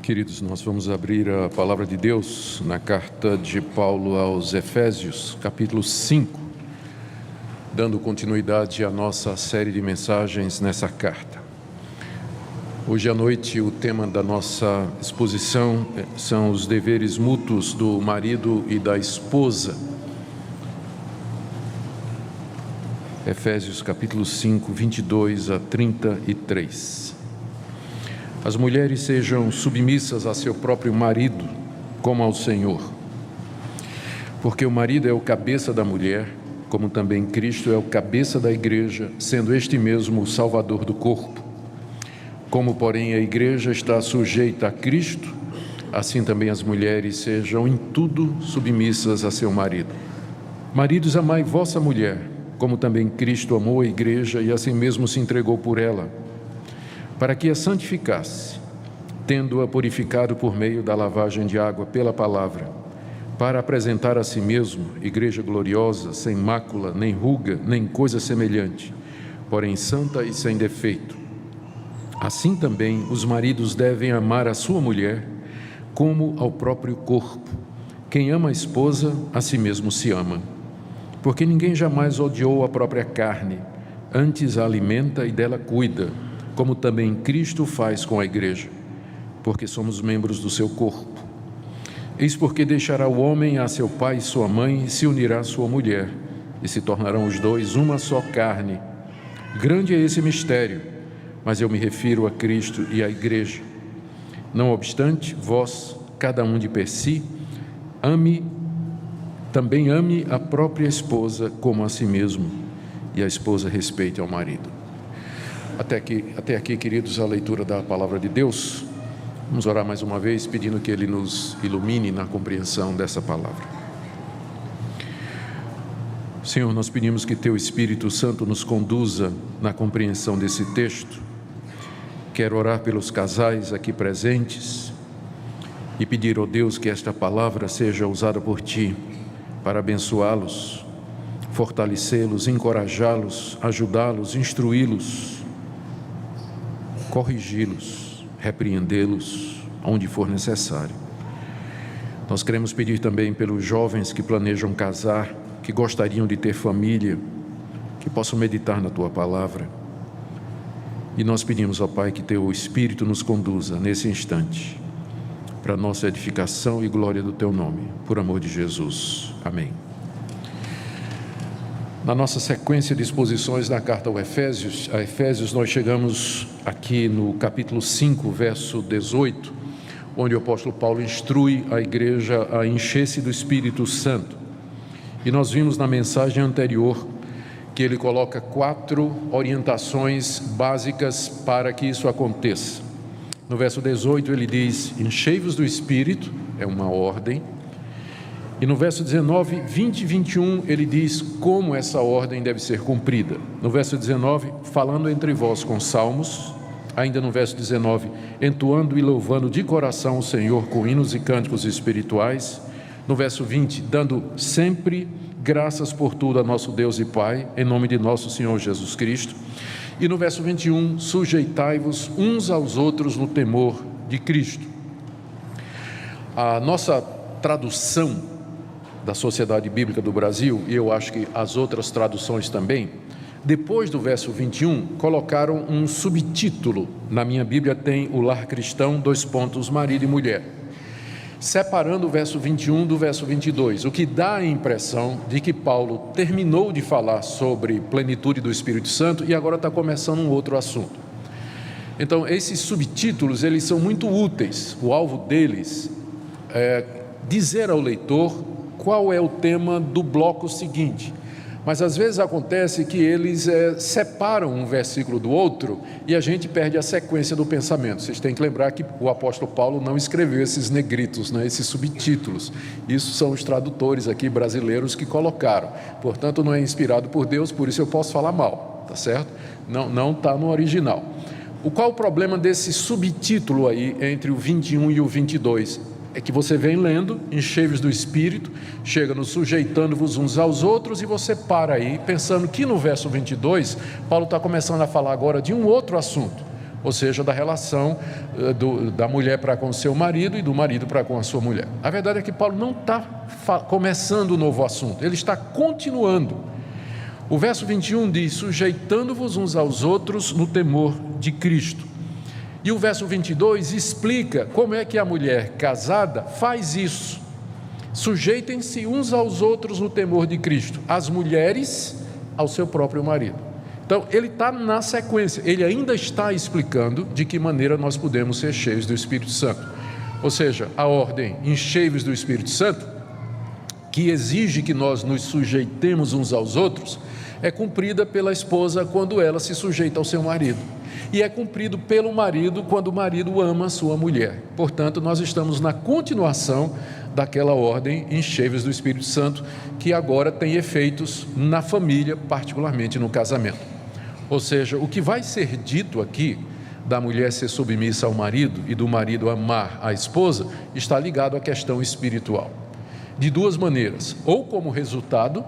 Queridos, nós vamos abrir a palavra de Deus na carta de Paulo aos Efésios, capítulo 5, dando continuidade à nossa série de mensagens nessa carta. Hoje à noite o tema da nossa exposição são os deveres mútuos do marido e da esposa. Efésios capítulo 5, 22 a 33. As mulheres sejam submissas a seu próprio marido, como ao Senhor. Porque o marido é o cabeça da mulher, como também Cristo é o cabeça da igreja, sendo este mesmo o Salvador do corpo. Como, porém, a igreja está sujeita a Cristo, assim também as mulheres sejam em tudo submissas a seu marido. Maridos, amai vossa mulher, como também Cristo amou a igreja e assim mesmo se entregou por ela, para que a santificasse, tendo-a purificado por meio da lavagem de água pela palavra, para apresentar a si mesmo igreja gloriosa, sem mácula, nem ruga, nem coisa semelhante, porém santa e sem defeito. Assim também os maridos devem amar a sua mulher como ao próprio corpo. Quem ama a esposa, a si mesmo se ama. Porque ninguém jamais odiou a própria carne, antes a alimenta e dela cuida, como também Cristo faz com a igreja, porque somos membros do seu corpo. Eis porque deixará o homem a seu pai e sua mãe, e se unirá à sua mulher, e se tornarão os dois uma só carne. Grande é esse mistério, mas eu me refiro a Cristo e à igreja. Não obstante, vós, cada um de per si, também ame a própria esposa como a si mesmo, e a esposa respeite ao marido. Até aqui, queridos, a leitura da palavra de Deus. Vamos orar mais uma vez, pedindo que Ele nos ilumine na compreensão dessa palavra. Senhor, nós pedimos que Teu Espírito Santo nos conduza na compreensão desse texto. Quero orar pelos casais aqui presentes e pedir, ó Deus, que esta palavra seja usada por Ti para abençoá-los, fortalecê-los, encorajá-los, ajudá-los, instruí-los, corrigi-los, repreendê-los onde for necessário. Nós queremos pedir também pelos jovens que planejam casar, que gostariam de ter família, que possam meditar na Tua palavra. E nós pedimos, ó Pai, que Teu Espírito nos conduza nesse instante, para nossa edificação e glória do Teu nome, por amor de Jesus. Amém. Na nossa sequência de exposições na carta a Efésios, nós chegamos aqui no capítulo 5, verso 18, onde o apóstolo Paulo instrui a igreja a encher-se do Espírito Santo. E nós vimos na mensagem anterior que ele coloca 4 orientações básicas para que isso aconteça. No verso 18 ele diz: enchei-vos do Espírito, é uma ordem. E no verso 19, 20 e 21, ele diz como essa ordem deve ser cumprida. No verso 19, falando entre vós com salmos. Ainda no verso 19, entoando e louvando de coração o Senhor com hinos e cânticos espirituais. No verso 20, dando sempre graças por tudo a nosso Deus e Pai, em nome de nosso Senhor Jesus Cristo. E no verso 21, sujeitai-vos uns aos outros no temor de Cristo. A nossa tradução da Sociedade Bíblica do Brasil, e eu acho que as outras traduções também, depois do verso 21, colocaram um subtítulo. Na minha Bíblia tem o lar cristão, marido e mulher, separando o verso 21 do verso 22, o que dá a impressão de que Paulo terminou de falar sobre plenitude do Espírito Santo e agora está começando um outro assunto. Então, esses subtítulos, eles são muito úteis. O alvo deles é dizer ao leitor qual é o tema do bloco seguinte. Mas às vezes acontece que eles separam um versículo do outro e a gente perde a sequência do pensamento. Vocês têm que lembrar que o apóstolo Paulo não escreveu esses negritos, né, esses subtítulos. Isso são os tradutores aqui brasileiros que colocaram. Portanto, não é inspirado por Deus, por isso eu posso falar mal, tá certo? Não está no original. Qual o problema desse subtítulo aí entre o 21 e o 22? É que você vem lendo, enchei-vos do Espírito, chega no sujeitando-vos uns aos outros, e você para aí, pensando que no verso 22, Paulo está começando a falar agora de um outro assunto, ou seja, da relação da mulher para com o seu marido e do marido para com a sua mulher. A verdade é que Paulo não está começando um novo assunto, ele está continuando. O verso 21 diz: sujeitando-vos uns aos outros no temor de Cristo. E o verso 22 explica como é que a mulher casada faz isso. Sujeitem-se uns aos outros no temor de Cristo, as mulheres ao seu próprio marido. Então, ele está na sequência, ele ainda está explicando de que maneira nós podemos ser cheios do Espírito Santo. Ou seja, a ordem enchei-vos do Espírito Santo, que exige que nós nos sujeitemos uns aos outros, é cumprida pela esposa quando ela se sujeita ao seu marido. E é cumprido pelo marido quando o marido ama a sua mulher. Portanto, nós estamos na continuação daquela ordem enchei-vos do Espírito Santo, que agora tem efeitos na família, particularmente no casamento. Ou seja, o que vai ser dito aqui, da mulher ser submissa ao marido e do marido amar a esposa, está ligado à questão espiritual. De duas maneiras: ou como resultado,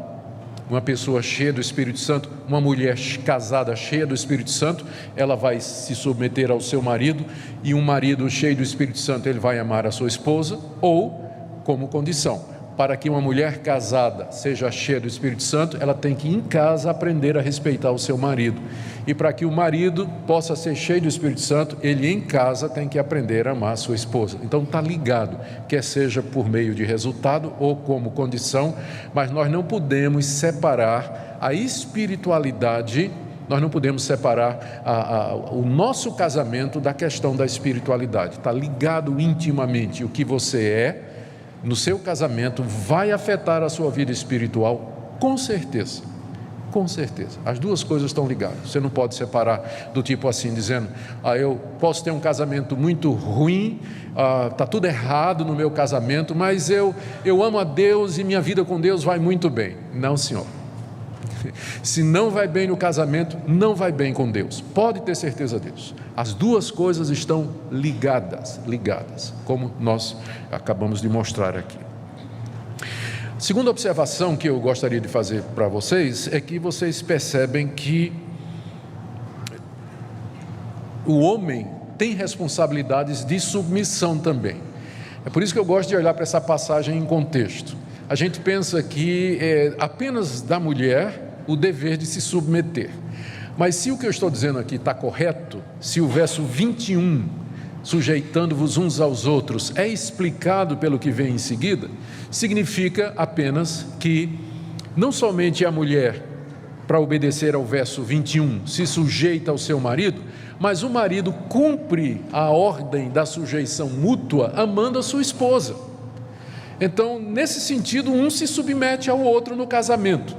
uma pessoa cheia do Espírito Santo, uma mulher casada cheia do Espírito Santo, ela vai se submeter ao seu marido, e um marido cheio do Espírito Santo, ele vai amar a sua esposa. Ou como condição, para que uma mulher casada seja cheia do Espírito Santo, ela tem que em casa aprender a respeitar o seu marido. E para que o marido possa ser cheio do Espírito Santo, ele em casa tem que aprender a amar a sua esposa. Então está ligado, quer seja por meio de resultado ou como condição, mas nós não podemos separar a espiritualidade, nós não podemos separar o nosso casamento da questão da espiritualidade. Está ligado intimamente. O que você é no seu casamento vai afetar a sua vida espiritual, com certeza, com certeza. As duas coisas estão ligadas. Você não pode separar do tipo assim, dizendo: eu posso ter um casamento muito ruim, está tudo errado no meu casamento, mas eu amo a Deus e minha vida com Deus vai muito bem. Não, senhor. Se não vai bem no casamento, não vai bem com Deus. Pode ter certeza disso. As duas coisas estão ligadas, como nós acabamos de mostrar aqui. Segunda observação que eu gostaria de fazer para vocês é que vocês percebem que o homem tem responsabilidades de submissão também. É por isso que eu gosto de olhar para essa passagem em contexto. A gente pensa que é apenas da mulher o dever de se submeter. Mas se o que eu estou dizendo aqui está correto, se o verso 21, sujeitando-vos uns aos outros, é explicado pelo que vem em seguida, significa apenas que não somente a mulher, para obedecer ao verso 21, se sujeita ao seu marido, mas o marido cumpre a ordem da sujeição mútua amando a sua esposa. Então, nesse sentido, um se submete ao outro no casamento.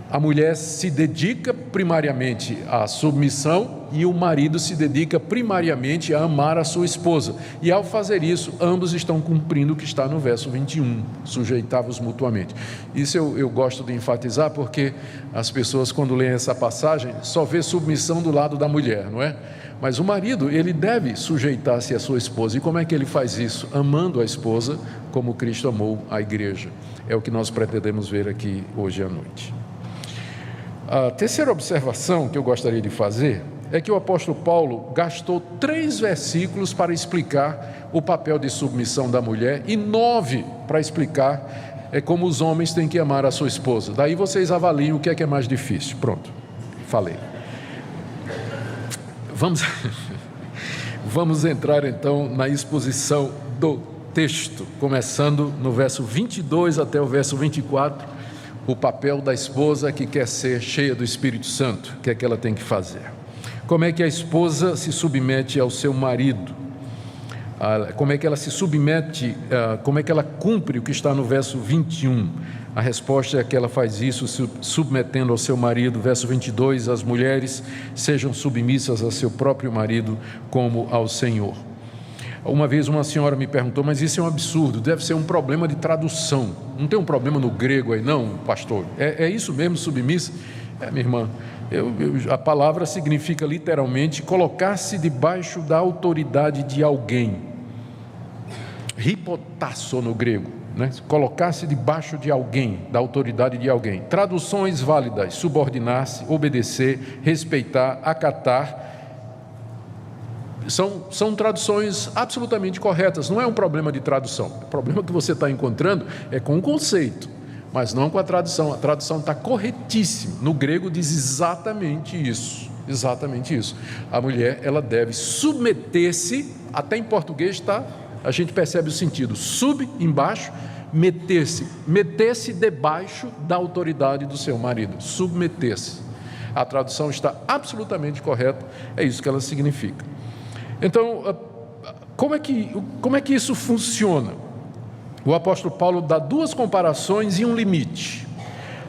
A mulher se dedica primariamente à submissão e o marido se dedica primariamente a amar a sua esposa. E ao fazer isso, ambos estão cumprindo o que está no verso 21, sujeitavos mutuamente. Isso eu gosto de enfatizar, porque as pessoas, quando leem essa passagem, só vê submissão do lado da mulher, não é? Mas o marido, ele deve sujeitar-se à sua esposa. E como é que ele faz isso? Amando a esposa como Cristo amou a igreja. É o que nós pretendemos ver aqui hoje à noite. A terceira observação que eu gostaria de fazer é que o apóstolo Paulo gastou 3 versículos para explicar o papel de submissão da mulher e 9 para explicar como os homens têm que amar a sua esposa. Daí vocês avaliem o que é mais difícil. Pronto, falei. Vamos entrar então na exposição do texto, começando no verso 22 até o verso 24. O papel da esposa que quer ser cheia do Espírito Santo, o que é que ela tem que fazer? Como é que a esposa se submete ao seu marido? Como é que ela se submete, como é que ela cumpre o que está no verso 21? A resposta é que ela faz isso submetendo ao seu marido. Verso 22, as mulheres sejam submissas ao seu próprio marido como ao Senhor. Uma vez uma senhora me perguntou: mas isso é um absurdo, deve ser um problema de tradução. Não tem um problema no grego aí não, pastor? É isso mesmo, submissa? Minha irmã, a palavra significa literalmente colocar-se debaixo da autoridade de alguém. Hipotasso no grego, né? Colocar-se debaixo de alguém, da autoridade de alguém. Traduções válidas: subordinar-se, obedecer, respeitar, acatar. São traduções absolutamente corretas, não é um problema de tradução. O problema que você está encontrando é com o conceito, mas não com a tradução. A tradução está corretíssima. No grego diz exatamente isso. Exatamente isso. A mulher, ela deve submeter-se, até em português a gente percebe o sentido, sub, embaixo, meter-se debaixo da autoridade do seu marido, submeter-se. A tradução está absolutamente correta, é isso que ela significa. Então, como é que isso funciona? O apóstolo Paulo dá duas comparações e um limite.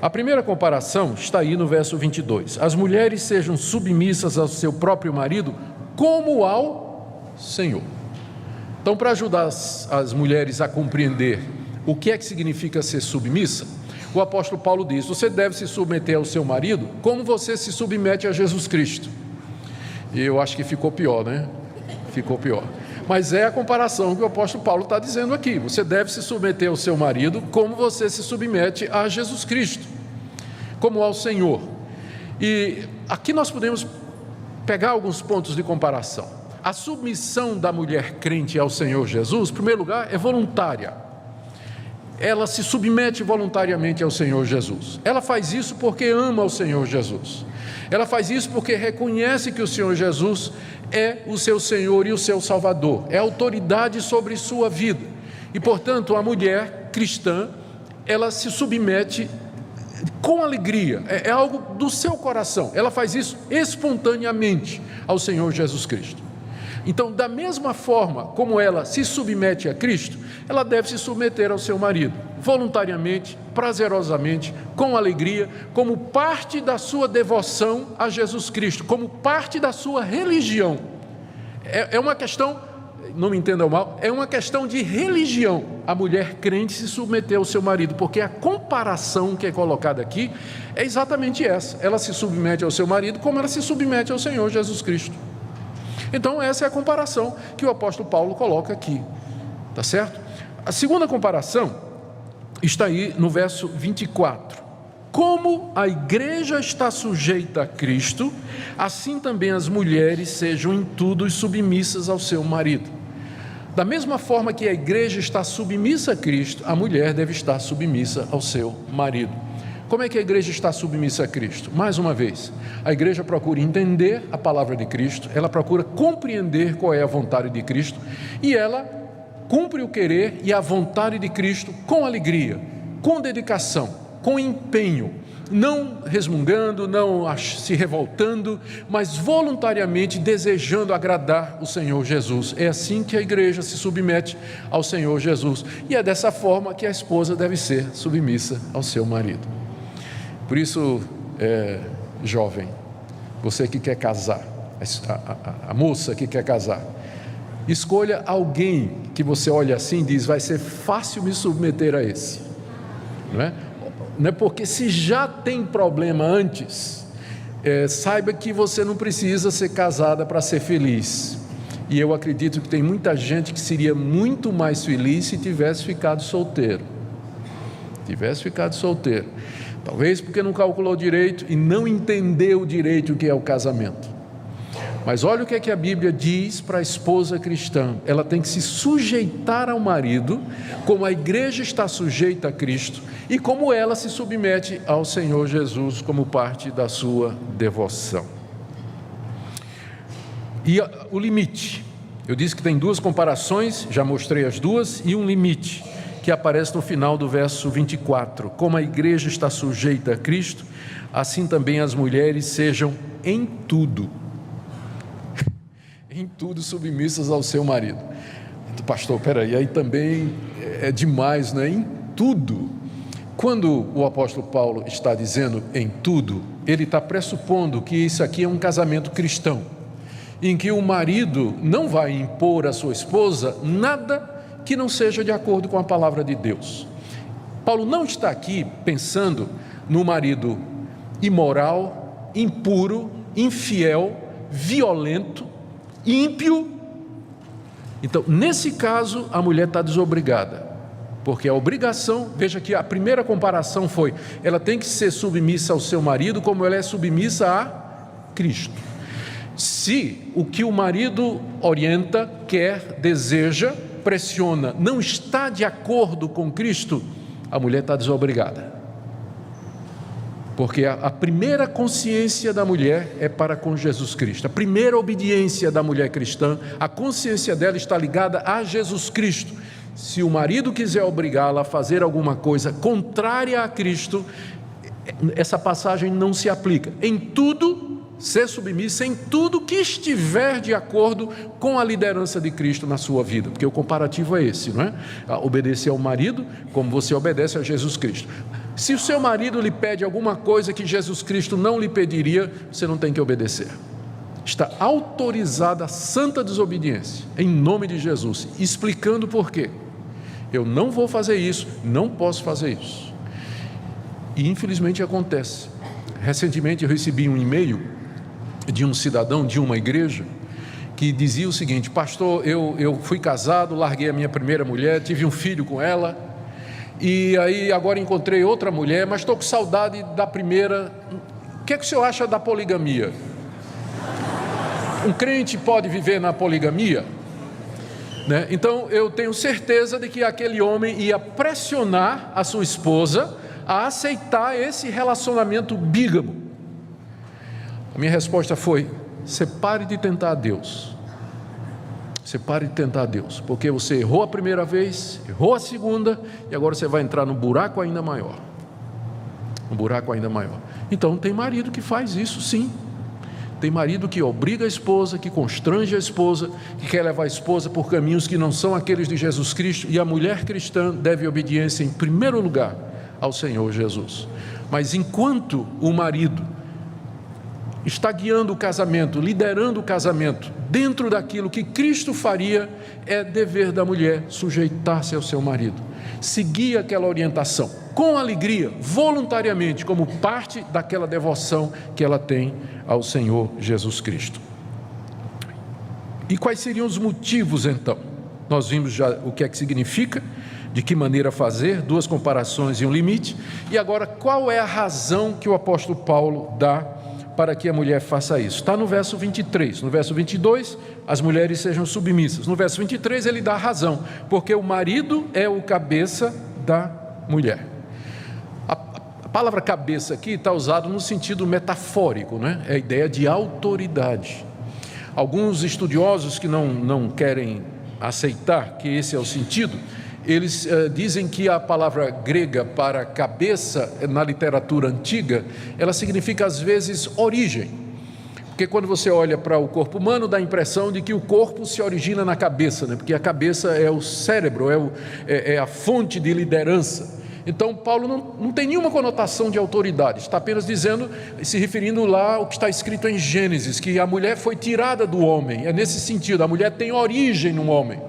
A primeira comparação está aí no verso 22. As mulheres sejam submissas ao seu próprio marido como ao Senhor. Então, para ajudar as mulheres a compreender o que é que significa ser submissa, o apóstolo Paulo diz: você deve se submeter ao seu marido como você se submete a Jesus Cristo. E eu acho que ficou pior, né? Ficou pior. Mas é a comparação que o apóstolo Paulo está dizendo aqui. Você deve se submeter ao seu marido como você se submete a Jesus Cristo, como ao Senhor. E aqui nós podemos pegar alguns pontos de comparação. A submissão da mulher crente ao Senhor Jesus, em primeiro lugar, é voluntária. Ela se submete voluntariamente ao Senhor Jesus. Ela faz isso porque ama o Senhor Jesus. Ela faz isso porque reconhece que o Senhor Jesus é o seu Senhor e o seu Salvador, é autoridade sobre sua vida. E, portanto, a mulher cristã, ela se submete com alegria, é algo do seu coração. Ela faz isso espontaneamente ao Senhor Jesus Cristo. Então, da mesma forma como ela se submete a Cristo, ela deve se submeter ao seu marido, voluntariamente, prazerosamente, com alegria, como parte da sua devoção a Jesus Cristo, como parte da sua religião. É uma questão, não me entendam mal, é uma questão de religião. A mulher crente se submeter ao seu marido, porque a comparação que é colocada aqui é exatamente essa. Ela se submete ao seu marido como ela se submete ao Senhor Jesus Cristo. Então, essa é a comparação que o apóstolo Paulo coloca aqui, tá certo? A segunda comparação está aí no verso 24. Como a igreja está sujeita a Cristo, assim também as mulheres sejam em tudo submissas ao seu marido. Da mesma forma que a igreja está submissa a Cristo, a mulher deve estar submissa ao seu marido. Como é que a igreja está submissa a Cristo? Mais uma vez, a igreja procura entender a palavra de Cristo, ela procura compreender qual é a vontade de Cristo e ela cumpre o querer e a vontade de Cristo com alegria, com dedicação, com empenho, não resmungando, não se revoltando, mas voluntariamente desejando agradar o Senhor Jesus. É assim que a igreja se submete ao Senhor Jesus e é dessa forma que a esposa deve ser submissa ao seu marido. Por isso, jovem, você que quer casar, a moça que quer casar, escolha alguém que você olha assim e diz: vai ser fácil me submeter a esse. Não é porque se já tem problema antes, saiba que você não precisa ser casada para ser feliz. E eu acredito que tem muita gente que seria muito mais feliz se tivesse ficado solteiro. Talvez porque não calculou direito e não entendeu direito o que é o casamento. Mas olha o que é que a Bíblia diz para a esposa cristã. Ela tem que se sujeitar ao marido, como a igreja está sujeita a Cristo, e como ela se submete ao Senhor Jesus como parte da sua devoção. E o limite. Eu disse que tem duas comparações, já mostrei as duas, e um limite, que aparece no final do verso 24. Como a igreja está sujeita a Cristo, assim também as mulheres sejam em tudo submissas ao seu marido. Pastor, peraí, aí também é demais, não é? Em tudo. Quando o apóstolo Paulo está dizendo em tudo, ele está pressupondo que isso aqui é um casamento cristão, em que o marido não vai impor à sua esposa nada que não seja de acordo com a palavra de Deus. Paulo não está aqui pensando no marido imoral, impuro, infiel, violento, ímpio. Então, nesse caso, a mulher está desobrigada, porque a obrigação, veja que a primeira comparação foi, ela tem que ser submissa ao seu marido como ela é submissa a Cristo. Se o que o marido orienta, quer, deseja, pressiona, não está de acordo com Cristo, a mulher está desobrigada. Porque a primeira consciência da mulher é para com Jesus Cristo. A primeira obediência da mulher cristã, a consciência dela está ligada a Jesus Cristo. Se o marido quiser obrigá-la a fazer alguma coisa contrária a Cristo, essa passagem não se aplica. Em tudo, ser submissa, em tudo que estiver de acordo com a liderança de Cristo na sua vida. Porque o comparativo é esse, não é? Obedecer ao marido como você obedece a Jesus Cristo. Se o seu marido lhe pede alguma coisa que Jesus Cristo não lhe pediria, você não tem que obedecer. Está autorizada a santa desobediência, em nome de Jesus, explicando por quê. Eu não vou fazer isso, não posso fazer isso. E infelizmente acontece. Recentemente eu recebi um e-mail de um cidadão de uma igreja que dizia o seguinte: pastor, eu fui casado, larguei a minha primeira mulher, tive um filho com ela, e aí agora encontrei outra mulher, mas estou com saudade da primeira. O que é que o senhor acha da poligamia? Um crente pode viver na poligamia? Né? Então eu tenho certeza de que aquele homem ia pressionar a sua esposa a aceitar esse relacionamento bígamo. A minha resposta foi: você pare de tentar a Deus. Você pare de tentar a Deus, porque você errou a primeira vez, errou a segunda, e agora você vai entrar num buraco ainda maior. Um buraco ainda maior. Então tem marido que faz isso, sim. Tem marido que obriga a esposa, que constrange a esposa, que quer levar a esposa por caminhos que não são aqueles de Jesus Cristo, e a mulher cristã deve obediência em primeiro lugar ao Senhor Jesus. Mas enquanto o marido está guiando o casamento, liderando o casamento, dentro daquilo que Cristo faria, é dever da mulher sujeitar-se ao seu marido, seguir aquela orientação, com alegria, voluntariamente, como parte daquela devoção que ela tem ao Senhor Jesus Cristo. E quais seriam os motivos então? Nós vimos já o que é que significa, de que maneira fazer, duas comparações e um limite, e agora qual é a razão que o apóstolo Paulo dá para que a mulher faça isso? Está no verso 23, no verso 22, as mulheres sejam submissas. No verso 23 ele dá a razão, porque o marido é o cabeça da mulher. A palavra cabeça aqui está usada no sentido metafórico, né? É a ideia de autoridade. Alguns estudiosos que não querem aceitar que esse é o sentido, eles dizem que a palavra grega para cabeça, na literatura antiga, ela significa às vezes origem. Porque quando você olha para o corpo humano, dá a impressão de que o corpo se origina na cabeça, né? Porque a cabeça é o cérebro, é a fonte de liderança. Então Paulo não tem nenhuma conotação de autoridade, está apenas dizendo, se referindo lá ao que está escrito em Gênesis, que a mulher foi tirada do homem. É nesse sentido, a mulher tem origem no homem.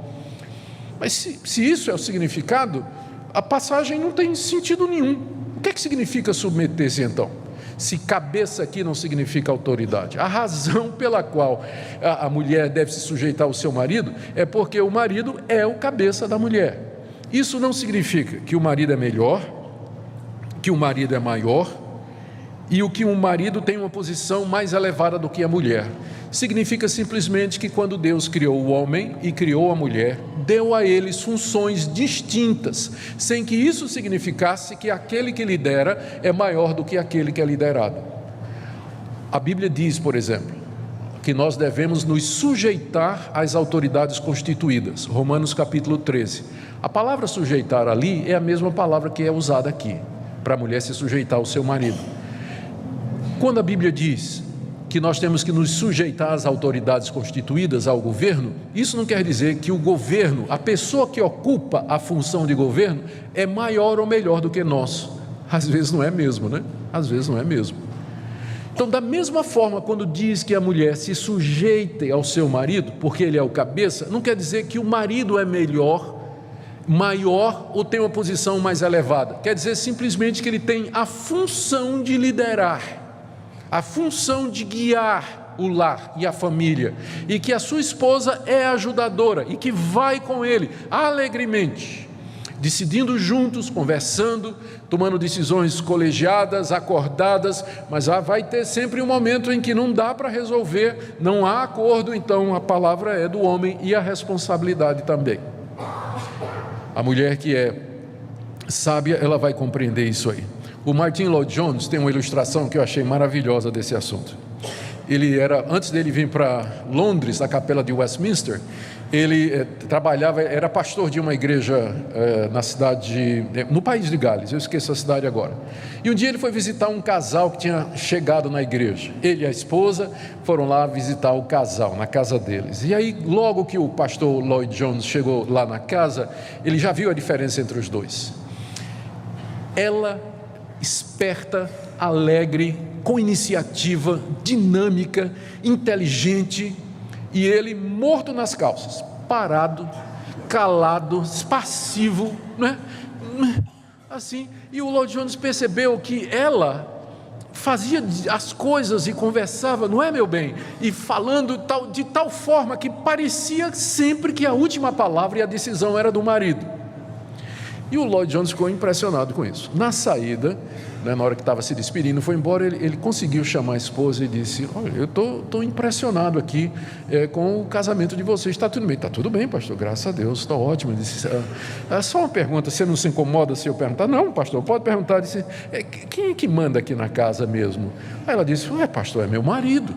Mas se isso é o significado, a passagem não tem sentido nenhum. O que é que significa submeter-se então? Se cabeça aqui não significa autoridade. A razão pela qual a mulher deve se sujeitar ao seu marido é porque o marido é o cabeça da mulher. Isso não significa que o marido é melhor, que o marido é maior e que o marido tem uma posição mais elevada do que a mulher. Significa simplesmente que quando Deus criou o homem e criou a mulher, deu a eles funções distintas, sem que isso significasse que aquele que lidera é maior do que aquele que é liderado. A Bíblia diz, por exemplo, que nós devemos nos sujeitar às autoridades constituídas. Romanos capítulo 13. A palavra sujeitar ali é a mesma palavra que é usada aqui, para a mulher se sujeitar ao seu marido. Quando a Bíblia diz que nós temos que nos sujeitar às autoridades constituídas, ao governo, isso não quer dizer que o governo, a pessoa que ocupa a função de governo, é maior ou melhor do que nós. Às vezes não é mesmo, né? Às vezes não é mesmo. Então, da mesma forma, quando diz que a mulher se sujeite ao seu marido, porque ele é o cabeça, não quer dizer que o marido é melhor, maior ou tem uma posição mais elevada. Quer dizer simplesmente que ele tem a função de liderar, a função de guiar o lar e a família, e que a sua esposa é ajudadora e que vai com ele alegremente, decidindo juntos, conversando, tomando decisões colegiadas, acordadas, mas vai ter sempre um momento em que não dá para resolver, não há acordo, então a palavra é do homem e a responsabilidade também. A mulher que é sábia, ela vai compreender isso aí. O Martin Lloyd-Jones tem uma ilustração que eu achei maravilhosa desse assunto. Ele antes dele vir para Londres, na capela de Westminster, ele trabalhava, era pastor de uma igreja na cidade, no país de Gales, eu esqueço a cidade agora. E um dia ele foi visitar um casal que tinha chegado na igreja. Ele e a esposa foram lá visitar o casal, na casa deles. E aí, logo que o pastor Lloyd-Jones chegou lá na casa, ele já viu a diferença entre os dois. Ela, esperta, alegre, com iniciativa, dinâmica, inteligente, e ele morto nas calças, parado, calado, passivo, né? Assim. E o Lloyd-Jones percebeu que ela fazia as coisas e conversava, não é, meu bem? E falando de tal forma que parecia sempre que a última palavra e a decisão era do marido. E o Lloyd-Jones ficou impressionado com isso. Na saída, na hora que estava se despedindo, foi embora, ele conseguiu chamar a esposa e disse: olha, eu estou impressionado aqui com o casamento de vocês. Está tudo bem? Está tudo bem, pastor, graças a Deus, está ótimo. Ele disse: só uma pergunta, você não se incomoda se eu perguntar? Não, pastor, pode perguntar. Ele disse: quem é que manda aqui na casa mesmo? Aí ela disse: pastor, é meu marido.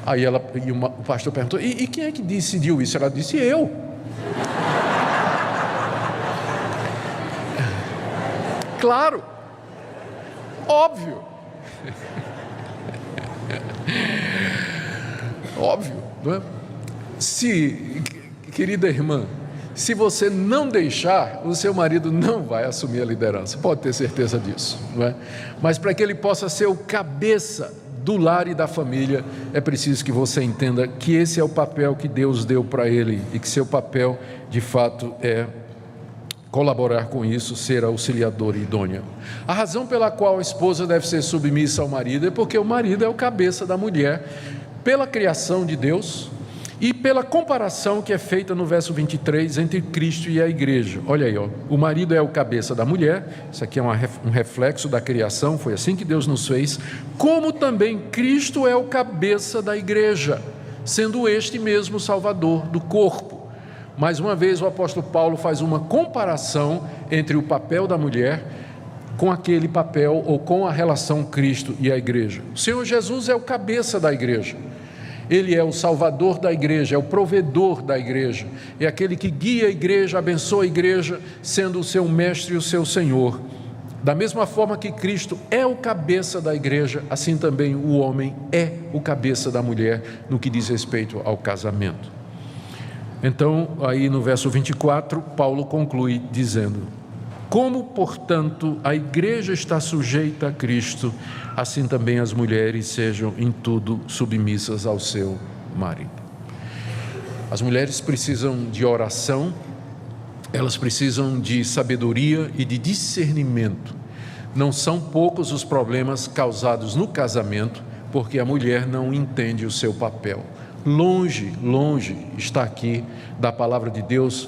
Aí o pastor perguntou: e quem é que decidiu isso? Ela disse: eu. Claro, óbvio, óbvio, não é? Querida irmã, se você não deixar, o seu marido não vai assumir a liderança, pode ter certeza disso, não é? Mas para que ele possa ser o cabeça do lar e da família, é preciso que você entenda que esse é o papel que Deus deu para ele e que seu papel, de fato, é colaborar com isso, ser auxiliadora idônea. A razão pela qual a esposa deve ser submissa ao marido é porque o marido é o cabeça da mulher, pela criação de Deus e pela comparação que é feita no verso 23 entre Cristo e a igreja. Olha aí, o marido é o cabeça da mulher, isso aqui é um reflexo da criação, foi assim que Deus nos fez, como também Cristo é o cabeça da igreja, sendo este mesmo Salvador do corpo. Mais uma vez o apóstolo Paulo faz uma comparação entre o papel da mulher com aquele papel ou com a relação Cristo e a igreja. O Senhor Jesus é o cabeça da igreja, Ele é o salvador da igreja, é o provedor da igreja, é aquele que guia a igreja, abençoa a igreja, sendo o seu mestre e o seu Senhor. Da mesma forma que Cristo é o cabeça da igreja, assim também o homem é o cabeça da mulher no que diz respeito ao casamento. Então, aí no verso 24, Paulo conclui dizendo: como, portanto, a igreja está sujeita a Cristo, assim também as mulheres sejam em tudo submissas ao seu marido. As mulheres precisam de oração, elas precisam de sabedoria e de discernimento. Não são poucos os problemas causados no casamento, porque a mulher não entende o seu papel. Longe está aqui da palavra de Deus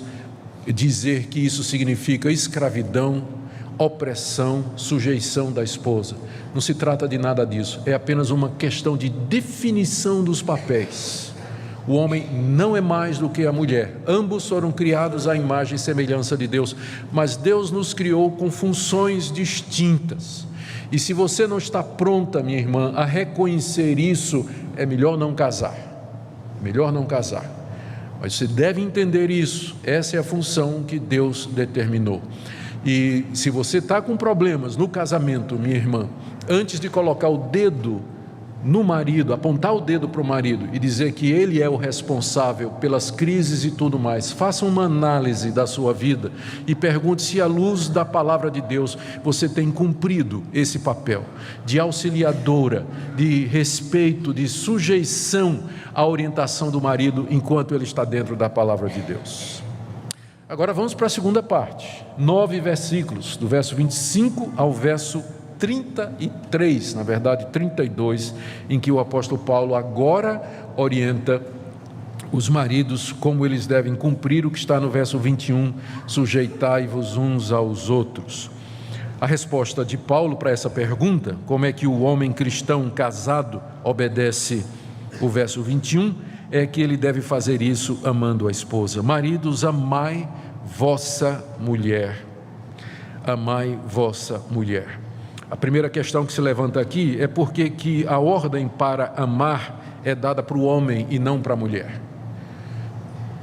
dizer que isso significa escravidão, opressão, sujeição da esposa. Não se trata de nada disso, é apenas uma questão de definição dos papéis. O homem não é mais do que a mulher, ambos foram criados à imagem e semelhança de Deus, mas Deus nos criou com funções distintas. E se você não está pronta, minha irmã, a reconhecer isso, é melhor não casar. Melhor não casar, mas você deve entender isso, essa é a função que Deus determinou. E se você está com problemas no casamento, minha irmã, antes de colocar o dedo no marido, apontar o dedo para o marido e dizer que ele é o responsável pelas crises e tudo mais, faça uma análise da sua vida e pergunte se à luz da palavra de Deus você tem cumprido esse papel de auxiliadora, de respeito, de sujeição à orientação do marido enquanto ele está dentro da palavra de Deus. Agora vamos para a segunda parte, 9 versículos, do verso 25 ao verso 33, na verdade 32, em que o apóstolo Paulo agora orienta os maridos, como eles devem cumprir o que está no verso 21, sujeitai-vos uns aos outros. A resposta de Paulo para essa pergunta, como é que o homem cristão casado obedece o verso 21, é que ele deve fazer isso amando a esposa. Maridos, amai vossa mulher. Amai vossa mulher. A primeira questão que se levanta aqui é porque que a ordem para amar é dada para o homem e não para a mulher.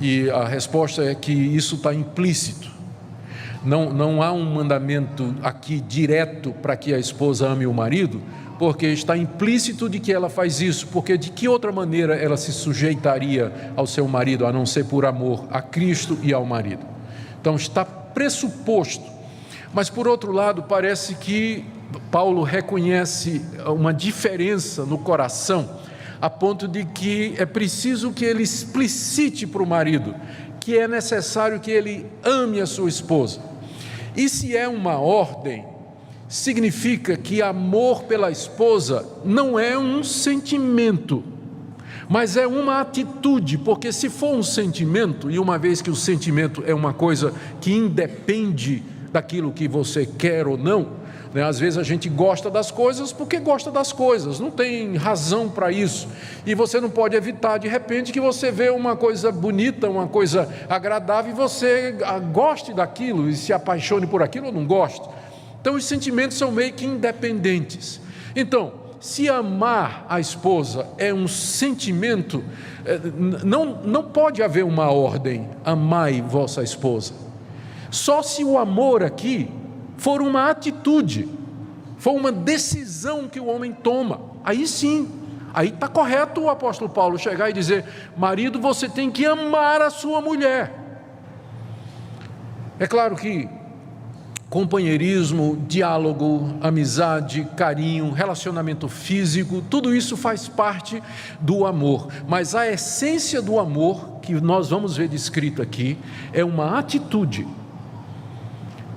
E a resposta é que isso está implícito. Não há um mandamento aqui direto para que a esposa ame o marido, porque está implícito de que ela faz isso, porque de que outra maneira ela se sujeitaria ao seu marido, a não ser por amor a Cristo e ao marido. Então está pressuposto, mas por outro lado parece que Paulo reconhece uma diferença no coração, a ponto de que é preciso que ele explicite para o marido que é necessário que ele ame a sua esposa. E se é uma ordem, significa que amor pela esposa não é um sentimento, mas é uma atitude, porque se for um sentimento, e uma vez que o sentimento é uma coisa que independe daquilo que você quer ou não, né? Às vezes a gente gosta das coisas porque gosta das coisas, não tem razão para isso, e você não pode evitar de repente que você vê uma coisa bonita, uma coisa agradável, e você goste daquilo, e se apaixone por aquilo ou não goste. Então os sentimentos são meio que independentes. Então, se amar a esposa é um sentimento, não pode haver uma ordem, amai vossa esposa. Só se o amor aqui for uma atitude, for uma decisão que o homem toma, aí sim, aí está correto o apóstolo Paulo chegar e dizer: marido, você tem que amar a sua mulher. É claro que companheirismo, diálogo, amizade, carinho, relacionamento físico, tudo isso faz parte do amor, mas a essência do amor, que nós vamos ver descrito aqui, é uma atitude.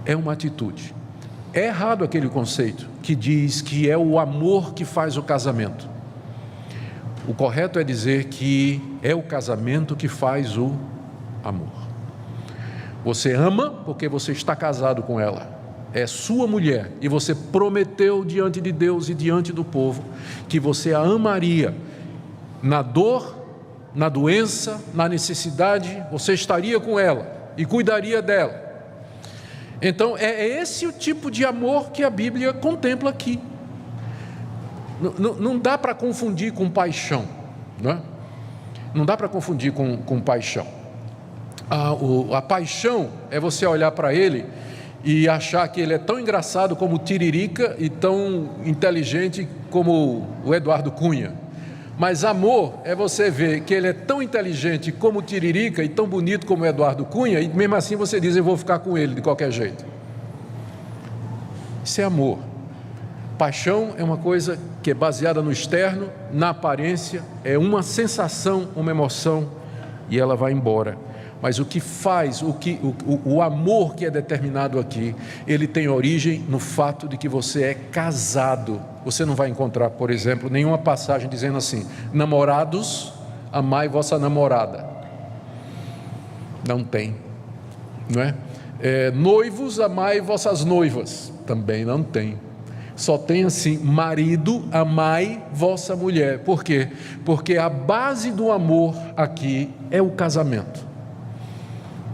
É uma atitude. É errado aquele conceito que diz que é o amor que faz o casamento. O correto é dizer que é o casamento que faz o amor. Você ama porque você está casado com ela, é sua mulher, e você prometeu diante de Deus e diante do povo que você a amaria na dor, na doença, na necessidade, você estaria com ela e cuidaria dela. Então é esse o tipo de amor que a Bíblia contempla aqui. Não dá para confundir com paixão, né? Não dá para confundir com paixão. A paixão é você olhar para ele e achar que ele é tão engraçado como o Tiririca e tão inteligente como o Eduardo Cunha. Mas amor é você ver que ele é tão inteligente como o Tiririca e tão bonito como o Eduardo Cunha, e mesmo assim você diz: eu vou ficar com ele de qualquer jeito. Isso é amor. Paixão é uma coisa que é baseada no externo, na aparência, é uma sensação, uma emoção, e ela vai embora. Mas o que faz, o amor que é determinado aqui, ele tem origem no fato de que você é casado. Você não vai encontrar, por exemplo, nenhuma passagem dizendo assim: namorados, amai vossa namorada. Não tem, não é? Noivos, amai vossas noivas. Também não tem. Só tem assim: marido, amai vossa mulher. Por quê? Porque a base do amor aqui é o casamento.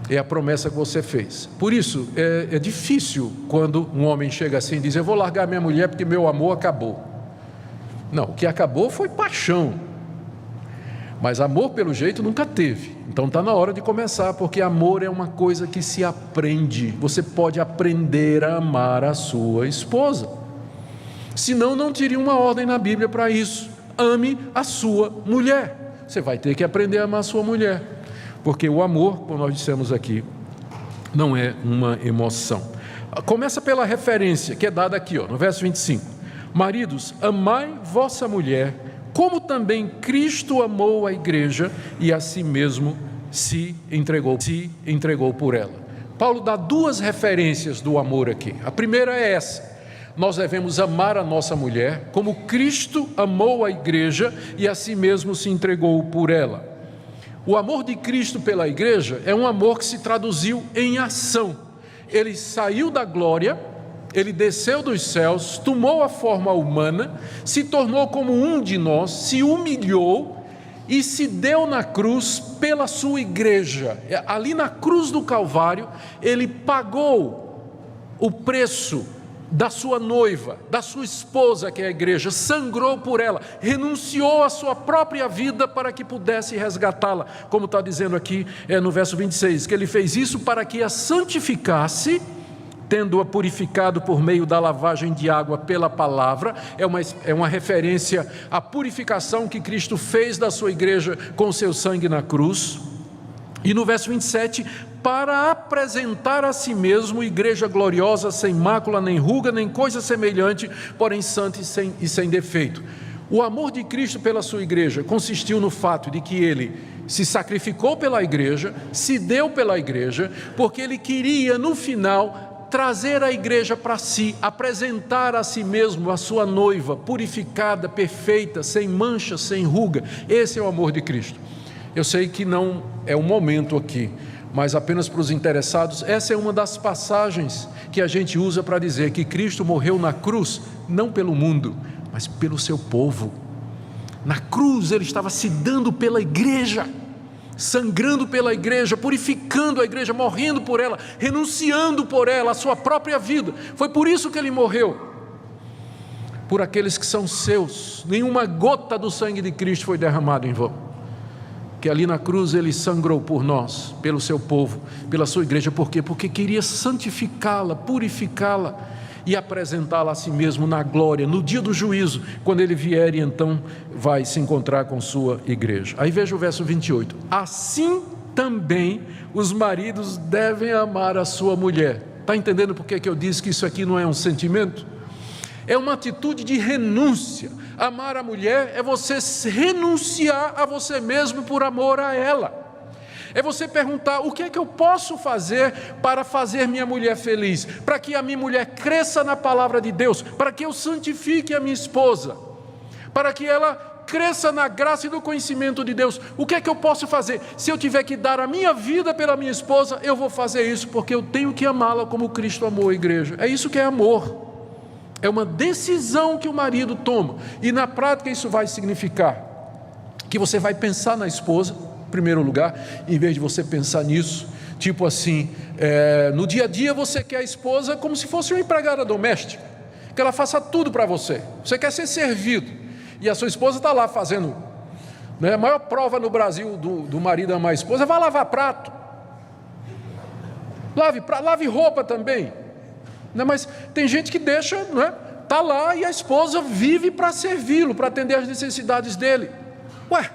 É a promessa que você fez. Por isso, é difícil quando um homem chega assim e diz: eu vou largar minha mulher porque meu amor acabou. Não, o que acabou foi paixão. Mas amor, pelo jeito, nunca teve. Então está na hora de começar, porque amor é uma coisa que se aprende. Você pode aprender a amar a sua esposa. Senão, não teria uma ordem na Bíblia para isso. Ame a sua mulher. Você vai ter que aprender a amar a sua mulher. Porque o amor, como nós dissemos aqui, não é uma emoção. Começa pela referência que é dada aqui, no verso 25. Maridos, amai vossa mulher, como também Cristo amou a igreja e a si mesmo se entregou por ela. Paulo dá duas referências do amor aqui. A primeira é essa: nós devemos amar a nossa mulher como Cristo amou a igreja e a si mesmo se entregou por ela. O amor de Cristo pela igreja é um amor que se traduziu em ação. Ele saiu da glória, ele desceu dos céus, tomou a forma humana, se tornou como um de nós, se humilhou e se deu na cruz pela sua igreja. Ali na cruz do Calvário, ele pagou o preço da sua noiva, da sua esposa, que é a igreja, sangrou por ela, renunciou à sua própria vida para que pudesse resgatá-la, como está dizendo aqui no verso 26, que ele fez isso para que a santificasse, tendo-a purificado por meio da lavagem de água pela palavra. É uma referência à purificação que Cristo fez da sua igreja com o seu sangue na cruz. E no verso 27, para apresentar a si mesmo igreja gloriosa, sem mácula, nem ruga, nem coisa semelhante, porém santa e sem defeito. O amor de Cristo pela sua igreja consistiu no fato de que ele se sacrificou pela igreja, se deu pela igreja, porque ele queria no final trazer a igreja para si, apresentar a si mesmo a sua noiva, purificada, perfeita, sem mancha, sem ruga. Esse é o amor de Cristo. Eu sei que não é o momento aqui, mas apenas para os interessados, essa é uma das passagens que a gente usa para dizer que Cristo morreu na cruz, não pelo mundo, mas pelo seu povo. Na cruz ele estava se dando pela igreja, sangrando pela igreja, purificando a igreja, morrendo por ela, renunciando por ela, a sua própria vida. Foi por isso que ele morreu, por aqueles que são seus. Nenhuma gota do sangue de Cristo foi derramada em vão. Que ali na cruz ele sangrou por nós, pelo seu povo, pela sua igreja. Por quê? Porque queria santificá-la, purificá-la e apresentá-la a si mesmo na glória, no dia do juízo, quando ele vier e então vai se encontrar com sua igreja. Aí veja o verso 28. Assim também os maridos devem amar a sua mulher. Está entendendo por que eu disse que isso aqui não é um sentimento? É uma atitude de renúncia. Amar a mulher é você renunciar a você mesmo por amor a ela. É você perguntar: o que é que eu posso fazer para fazer minha mulher feliz? Para que a minha mulher cresça na palavra de Deus, para que eu santifique a minha esposa, para que ela cresça na graça e no conhecimento de Deus. O que é que eu posso fazer? Se eu tiver que dar a minha vida pela minha esposa, eu vou fazer isso, porque eu tenho que amá-la como Cristo amou a igreja. É isso que é amor. É uma decisão que o marido toma, e na prática isso vai significar que você vai pensar na esposa, em primeiro lugar, em vez de você pensar nisso, tipo assim, no dia a dia você quer a esposa como se fosse uma empregada doméstica, que ela faça tudo para você, você quer ser servido, e a sua esposa está lá fazendo, a maior prova no Brasil do marido amar a esposa, vai lavar prato, lave roupa também. Não, mas tem gente que deixa, está lá e a esposa vive para servi-lo, para atender às necessidades dele. Ué,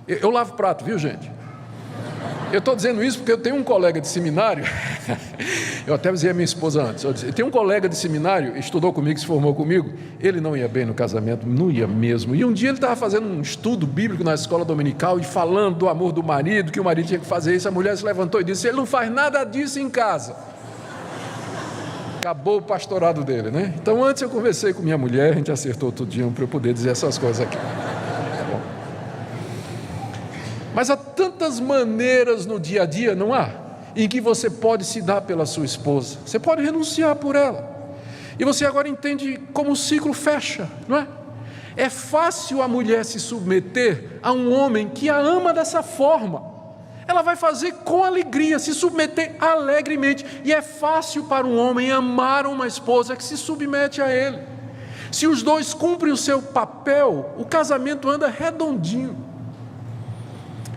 eu lavo prato, viu, gente? Eu estou dizendo isso porque eu tenho um colega de seminário, eu até avisei a minha esposa antes, eu tenho um colega de seminário, estudou comigo, se formou comigo, ele não ia bem no casamento, não ia mesmo, e um dia ele estava fazendo um estudo bíblico na escola dominical e falando do amor do marido, que o marido tinha que fazer isso, a mulher se levantou e disse: ele não faz nada disso em casa. Acabou o pastorado dele, Então antes eu conversei com minha mulher, a gente acertou tudinho para eu poder dizer essas coisas aqui. Bom. Mas há tantas maneiras no dia a dia, não há? Em que você pode se dar pela sua esposa, você pode renunciar por ela, e você agora entende como o ciclo fecha, não é? É fácil a mulher se submeter a um homem que a ama dessa forma. Ela vai fazer com alegria, se submeter alegremente. E é fácil para um homem amar uma esposa que se submete a ele. Se os dois cumprem o seu papel, o casamento anda redondinho.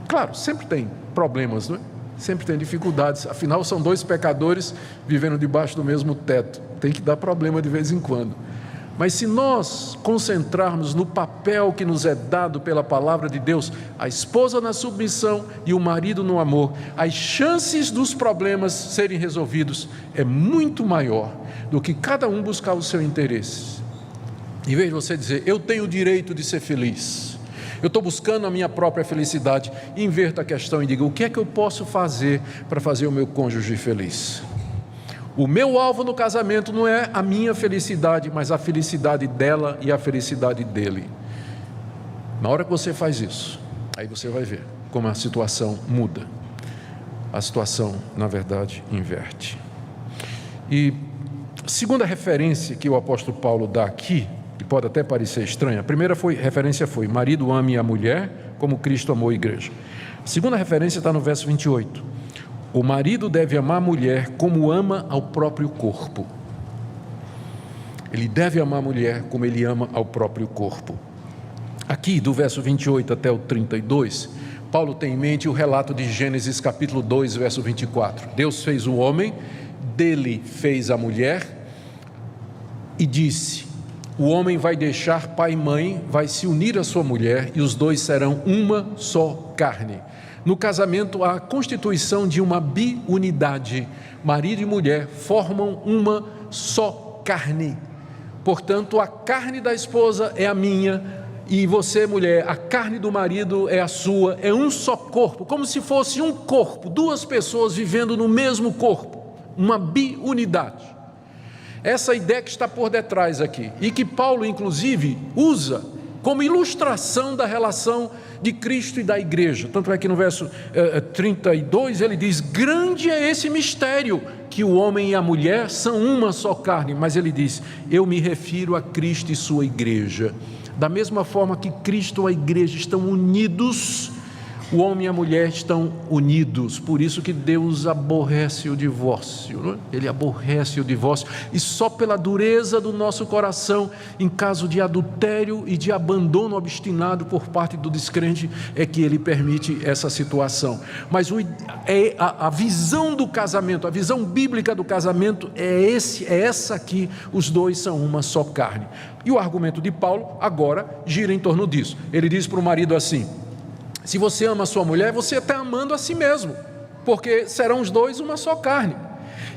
Claro, sempre tem problemas, não é? Sempre tem dificuldades. Afinal, são dois pecadores vivendo debaixo do mesmo teto. Tem que dar problema de vez em quando. Mas se nós concentrarmos no papel que nos é dado pela palavra de Deus, a esposa na submissão e o marido no amor, as chances dos problemas serem resolvidos é muito maior do que cada um buscar o seu interesse. Em vez de você dizer: eu tenho o direito de ser feliz, eu estou buscando a minha própria felicidade, inverta a questão e diga: o que é que eu posso fazer para fazer o meu cônjuge feliz? O meu alvo no casamento não é a minha felicidade, mas a felicidade dela e a felicidade dele. Na hora que você faz isso, aí você vai ver como a situação muda. A situação, na verdade, inverte. E a segunda referência que o apóstolo Paulo dá aqui, que pode até parecer estranha, a primeira referência foi: marido ame a mulher como Cristo amou a igreja. A segunda referência está no verso 28. O marido deve amar a mulher como ama ao próprio corpo. Ele deve amar a mulher como ele ama ao próprio corpo. Aqui, do verso 28 até o 32, Paulo tem em mente o relato de Gênesis capítulo 2, verso 24. Deus fez o homem, dele fez a mulher e disse: o homem vai deixar pai e mãe, vai se unir à sua mulher e os dois serão uma só carne. No casamento há a constituição de uma biunidade. Marido e mulher formam uma só carne. Portanto, a carne da esposa é a minha, e você, mulher, a carne do marido é a sua, é um só corpo, como se fosse um corpo, duas pessoas vivendo no mesmo corpo, uma biunidade. Essa ideia que está por detrás aqui, e que Paulo, inclusive, usa como ilustração da relação de Cristo e da igreja. Tanto é que no verso 32 ele diz: grande é esse mistério, que o homem e a mulher são uma só carne. Mas ele diz: eu me refiro a Cristo e sua igreja. Da mesma forma que Cristo e a igreja estão unidos, o homem e a mulher estão unidos. Por isso que Deus aborrece o divórcio, não é? Ele aborrece o divórcio, e só pela dureza do nosso coração, em caso de adultério e de abandono obstinado por parte do descrente, é que Ele permite essa situação. Mas a visão do casamento, a visão bíblica do casamento é essa aqui: os dois são uma só carne. E o argumento de Paulo agora gira em torno disso. Ele diz para o marido assim: se você ama a sua mulher, você está amando a si mesmo, porque serão os dois uma só carne.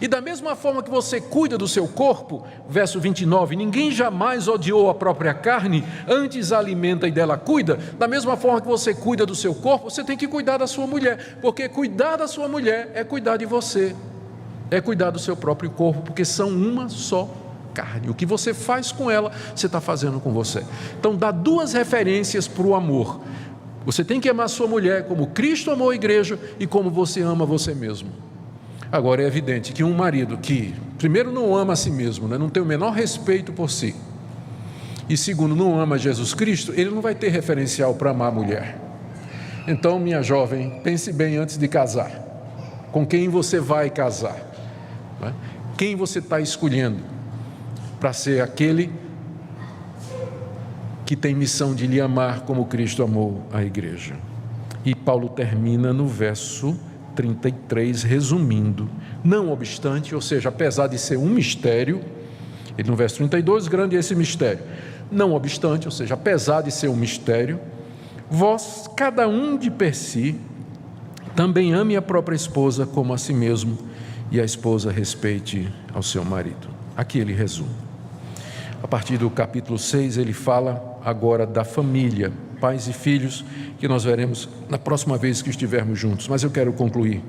E da mesma forma que você cuida do seu corpo, verso 29, ninguém jamais odiou a própria carne, antes a alimenta e dela cuida. Da mesma forma que você cuida do seu corpo, você tem que cuidar da sua mulher, porque cuidar da sua mulher é cuidar de você, é cuidar do seu próprio corpo, porque são uma só carne. O que você faz com ela, você está fazendo com você. Então dá duas referências para o amor. Você tem que amar sua mulher como Cristo amou a igreja e como você ama você mesmo. Agora é evidente que um marido que, primeiro, não ama a si mesmo, né? Não tem o menor respeito por si, e segundo, não ama Jesus Cristo, ele não vai ter referencial para amar a mulher. Então, minha jovem, pense bem antes de casar. Com quem você vai casar, né? Quem você está escolhendo para ser aquele que tem missão de lhe amar como Cristo amou a igreja. E Paulo termina no verso 33, resumindo: não obstante, ou seja, apesar de ser um mistério, ele no verso 32, grande é esse mistério, não obstante, ou seja, apesar de ser um mistério, vós, cada um de per si, também ame a própria esposa como a si mesmo, e a esposa respeite ao seu marido. Aqui ele resume. A partir do capítulo 6, ele fala agora da família, pais e filhos, que nós veremos na próxima vez que estivermos juntos. Mas eu quero concluir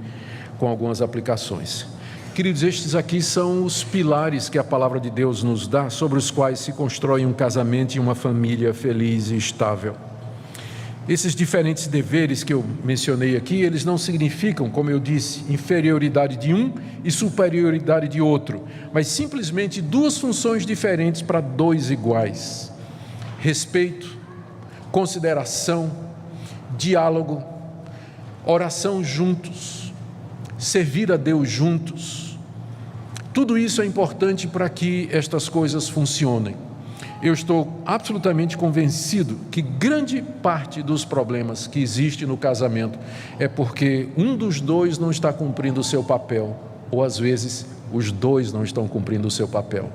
com algumas aplicações. Queridos, estes aqui são os pilares que a palavra de Deus nos dá, sobre os quais se constrói um casamento e uma família feliz e estável. Esses diferentes deveres que eu mencionei aqui, eles não significam, como eu disse, inferioridade de um e superioridade de outro, mas simplesmente duas funções diferentes para dois iguais: respeito, consideração, diálogo, oração juntos, servir a Deus juntos. Tudo isso é importante para que estas coisas funcionem. Eu estou absolutamente convencido que grande parte dos problemas que existem no casamento é porque um dos dois não está cumprindo o seu papel, ou às vezes os dois não estão cumprindo o seu papel.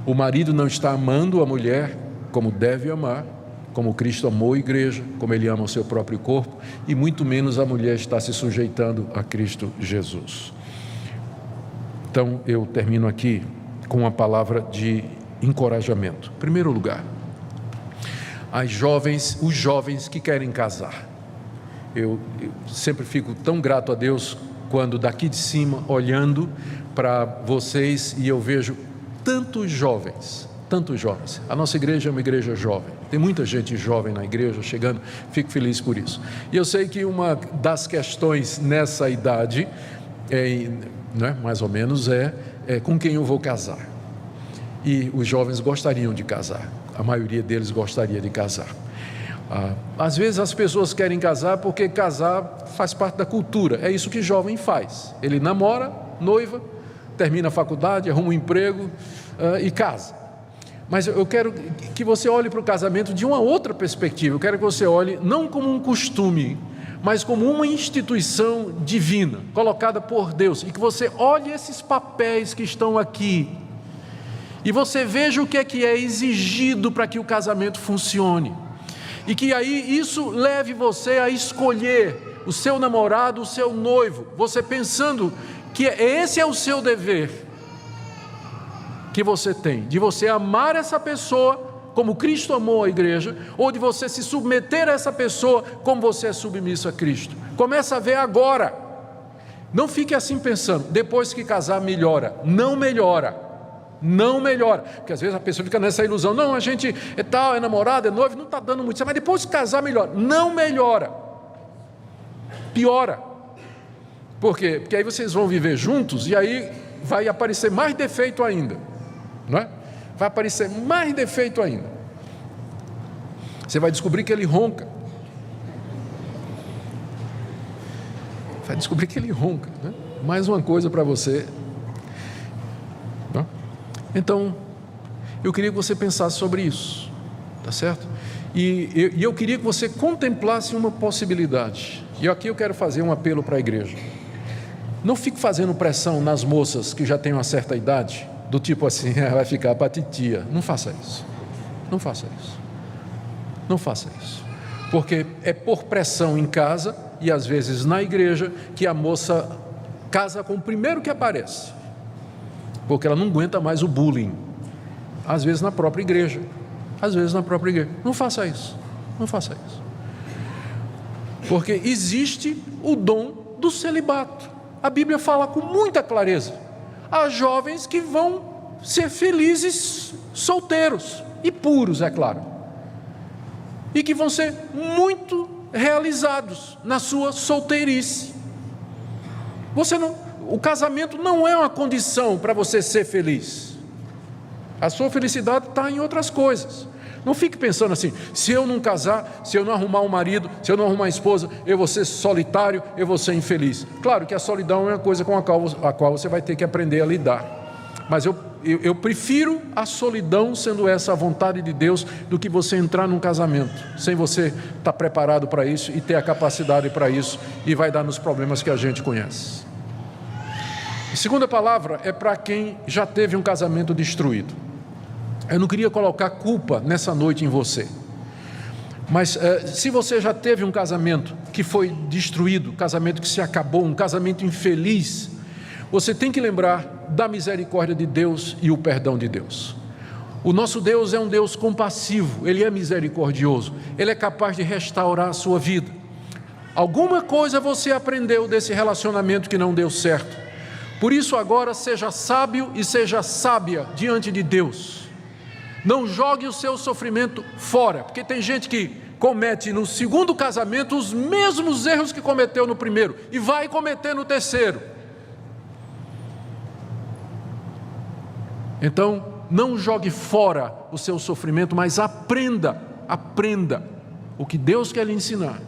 O marido não está amando a mulher como deve amar, como Cristo amou a igreja, como ele ama o seu próprio corpo, e muito menos a mulher está se sujeitando a Cristo Jesus. Então eu termino aqui com uma palavra de encorajamento. Em primeiro lugar, os jovens que querem casar. Eu sempre fico tão grato a Deus quando daqui de cima, olhando para vocês, e eu vejo tantos jovens. A nossa igreja é uma igreja jovem. Tem muita gente jovem na igreja chegando, fico feliz por isso. E eu sei que uma das questões nessa idade, mais ou menos, é com quem eu vou casar. E os jovens gostariam de casar, a maioria deles gostaria de casar. Às vezes as pessoas querem casar porque casar faz parte da cultura, é isso que jovem faz. Ele namora, noiva, termina a faculdade, arruma um emprego e casa. Mas eu quero que você olhe para o casamento de uma outra perspectiva. Eu quero que você olhe não como um costume, mas como uma instituição divina, colocada por Deus. E que você olhe esses papéis que estão aqui e você veja o que é exigido para que o casamento funcione. E que aí isso leve você a escolher o seu namorado, o seu noivo, você pensando que esse é o seu dever que você tem, de você amar essa pessoa como Cristo amou a igreja, ou de você se submeter a essa pessoa como você é submisso a Cristo. Começa a ver agora. Não fique assim pensando, depois que casar melhora. Não melhora. Não melhora, porque às vezes a pessoa fica nessa ilusão, não, a gente é tal, é namorado, é noivo, não está dando muito certo, mas depois de casar melhora. Não melhora, piora. Por quê? Porque aí vocês vão viver juntos e aí vai aparecer mais defeito ainda, não é? Vai aparecer mais defeito ainda. Você vai descobrir que ele ronca. Vai descobrir que ele ronca, né? Mais uma coisa para você. Então, eu queria que você pensasse sobre isso, tá certo? E eu queria que você contemplasse uma possibilidade. E aqui eu quero fazer um apelo para a igreja. Não fique fazendo pressão nas moças que já têm uma certa idade, do tipo assim, vai ficar para titia. Não faça isso. Não faça isso. Não faça isso. Porque é por pressão em casa e às vezes na igreja que a moça casa com o primeiro que aparece. Porque ela não aguenta mais o bullying, às vezes na própria igreja, não faça isso, não faça isso, porque existe o dom do celibato, a Bíblia fala com muita clareza, há jovens que vão ser felizes solteiros, e puros, é claro, e que vão ser muito realizados na sua solteirice. O casamento não é uma condição para você ser feliz. A sua felicidade está em outras coisas. Não fique pensando assim, se eu não casar, se eu não arrumar um marido, se eu não arrumar uma esposa, eu vou ser solitário, eu vou ser infeliz. Claro que a solidão é uma coisa com a qual você vai ter que aprender a lidar. Mas eu prefiro a solidão, sendo essa a vontade de Deus, do que você entrar num casamento, sem você estar preparado para isso e ter a capacidade para isso, e vai dar nos problemas que a gente conhece. A segunda palavra é para quem já teve um casamento destruído. Eu não queria colocar culpa nessa noite em você, mas se você já teve um casamento que foi destruído, um casamento que se acabou, um casamento infeliz, você tem que lembrar da misericórdia de Deus e o perdão de Deus. O nosso Deus é um Deus compassivo, Ele é misericordioso, Ele é capaz de restaurar a sua vida. Alguma coisa você aprendeu desse relacionamento que não deu certo. Por isso agora seja sábio e seja sábia diante de Deus. Não jogue o seu sofrimento fora, porque tem gente que comete no segundo casamento os mesmos erros que cometeu no primeiro e vai cometer no terceiro. Então, não jogue fora o seu sofrimento, mas aprenda o que Deus quer lhe ensinar.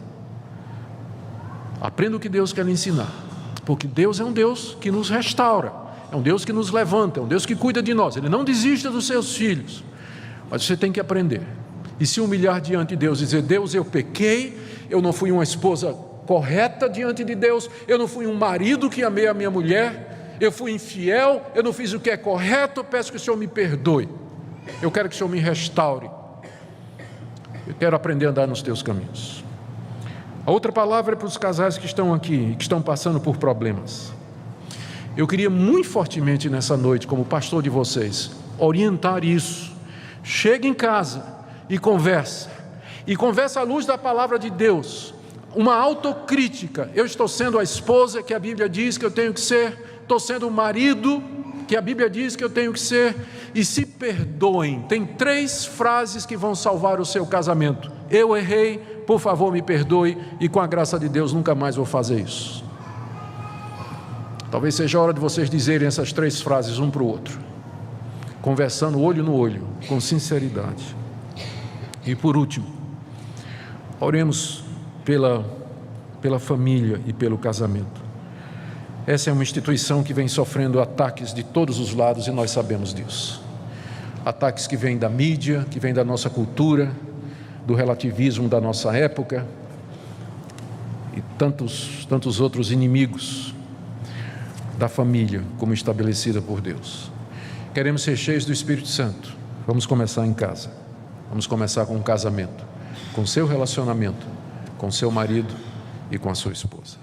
Aprenda o que Deus quer lhe ensinar. Porque Deus é um Deus que nos restaura, é um Deus que nos levanta, é um Deus que cuida de nós. Ele não desiste dos seus filhos, mas você tem que aprender e se humilhar diante de Deus, dizer: Deus, eu pequei, eu não fui uma esposa correta diante de Deus, eu não fui um marido que amei a minha mulher, eu fui infiel, eu não fiz o que é correto, eu peço que o Senhor me perdoe, eu quero que o Senhor me restaure, eu quero aprender a andar nos teus caminhos. A outra palavra é para os casais que estão aqui, que estão passando por problemas. Eu queria muito fortemente nessa noite, como pastor de vocês, orientar isso. Chegue em casa e conversa à luz da palavra de Deus, uma autocrítica. Eu estou sendo a esposa que a Bíblia diz que eu tenho que ser, estou sendo o marido que a Bíblia diz que eu tenho que ser, e se perdoem. Tem 3 frases que vão salvar o seu casamento: eu errei, por favor me perdoe, e com a graça de Deus nunca mais vou fazer isso. Talvez seja a hora de vocês dizerem essas 3 frases um para o outro, conversando olho no olho, com sinceridade. E por último, oremos pela família e pelo casamento. Essa é uma instituição que vem sofrendo ataques de todos os lados, e nós sabemos disso. Ataques que vêm da mídia, que vêm da nossa cultura, do relativismo da nossa época, e tantos outros inimigos da família como estabelecida por Deus. Queremos ser cheios do Espírito Santo. Vamos começar em casa. Vamos começar com um casamento, com seu relacionamento, com seu marido e com a sua esposa.